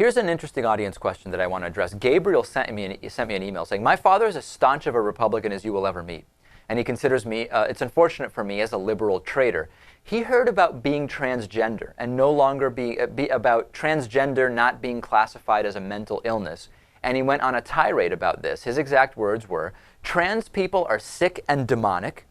Here's an interesting audience question that I want to address. Gabriel sent me an email saying, my father is as staunch of a Republican as you will ever meet. And he considers me, it's unfortunate for me, as a liberal traitor. He heard about being transgender and no longer about transgender not being classified as a mental illness. And he went on a tirade about this. His exact words were, trans people are sick and demonic.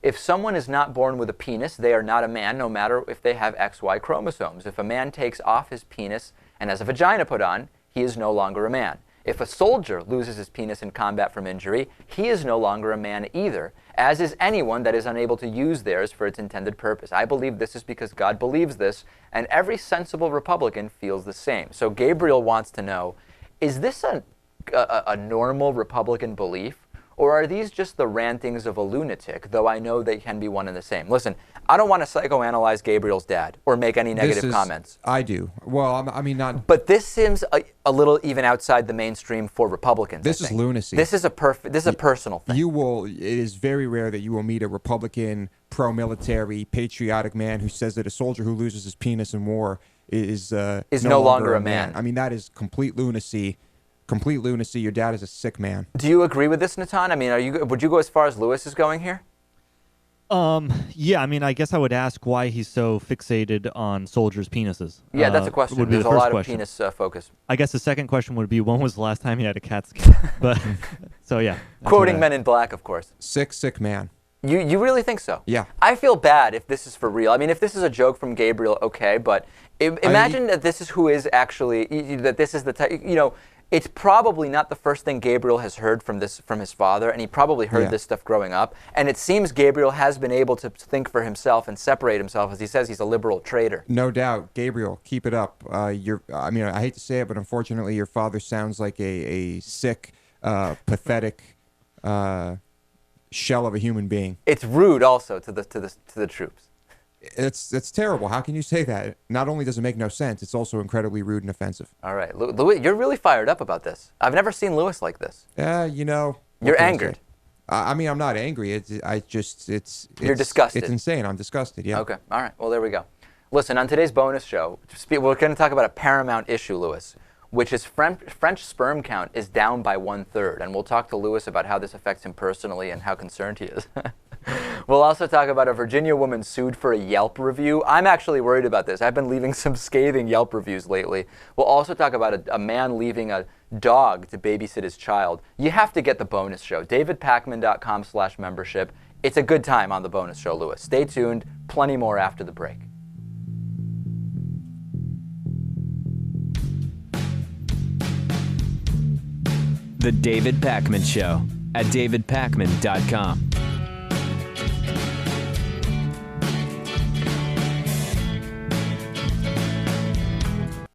If someone is not born with a penis, they are not a man, no matter if they have XY chromosomes. If a man takes off his penis and has a vagina put on, he is no longer a man. If a soldier loses his penis in combat from injury, he is no longer a man either, as is anyone that is unable to use theirs for its intended purpose. I believe this is because God believes this, and every sensible Republican feels the same. So Gabriel wants to know, is this a normal Republican belief? Or are these just the rantings of a lunatic, though I know they can be one and the same? Listen, I don't want to psychoanalyze Gabriel's dad or make any negative comments. I do. Well, I mean, not... But this seems a little even outside the mainstream for Republicans. This is lunacy. This is a personal thing. It is very rare that you will meet a Republican, pro-military, patriotic man who says that a soldier who loses his penis in war is no longer a man. I mean, that is complete lunacy. Complete lunacy. Your dad is a sick man. Do you agree with this, Natan? I mean, would you go as far as Lewis is going here? Yeah, I mean, I guess I would ask why he's so fixated on soldiers' penises. Yeah, that's a question. There's a lot of penis focus. I guess the second question would be, when was the last time he had a cat scan? But, so yeah. Quoting Men in Black, of course. Sick man. You really think so? Yeah. I feel bad if this is for real. I mean, if this is a joke from Gabriel, okay, but imagine that this is who is actually, that this is the type, it's probably not the first thing Gabriel has heard from his father, and he probably heard this stuff growing up. And it seems Gabriel has been able to think for himself and separate himself, as he says he's a liberal traitor. No doubt, Gabriel, keep it up. I mean, I hate to say it, but unfortunately, your father sounds like a sick, pathetic shell of a human being. It's rude, also, to the troops. It's terrible. How can you say that? Not only does it make no sense, it's also incredibly rude and offensive. All right, Louis, you're really fired up about this. I've never seen Lewis like this. You're angered. I mean, I'm not angry. You're disgusted. It's insane. I'm disgusted. Yeah. Okay. All right. Well, there we go. Listen, on today's bonus show, we're going to talk about a paramount issue, Lewis, which is French sperm count is down by 1/3, and we'll talk to Lewis about how this affects him personally and how concerned he is. We'll also talk about a Virginia woman sued for a Yelp review. I'm actually worried about this. I've been leaving some scathing Yelp reviews lately. We'll also talk about a man leaving a dog to babysit his child. You have to get the bonus show. DavidPakman.com/membership. It's a good time on the bonus show, Lewis. Stay tuned. Plenty more after the break. The David Pakman Show at DavidPakman.com.